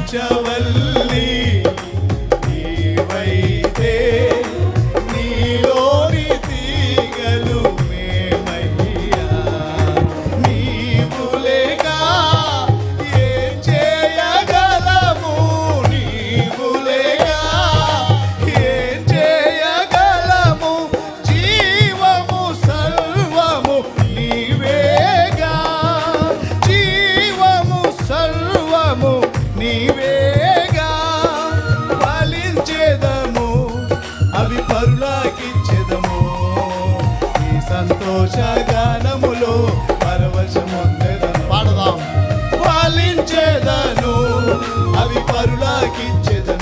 పంచవల్లి నీవైతే నీలోని తీగలు మేమయ్యా. నీవు లేక ఏం చేయగలము, నీవు లేక ఏం చేయగలము, జీవము సర్వము నీవేగా, జీవము సర్వము నీవేగా. ఫలించేదము అవి పరులాకిచ్చేదము, ఈ సంతోష గానములో పరవశముందెదను. పాడదాం. ఫలించేదను అవి పరులాకిచ్చేదము,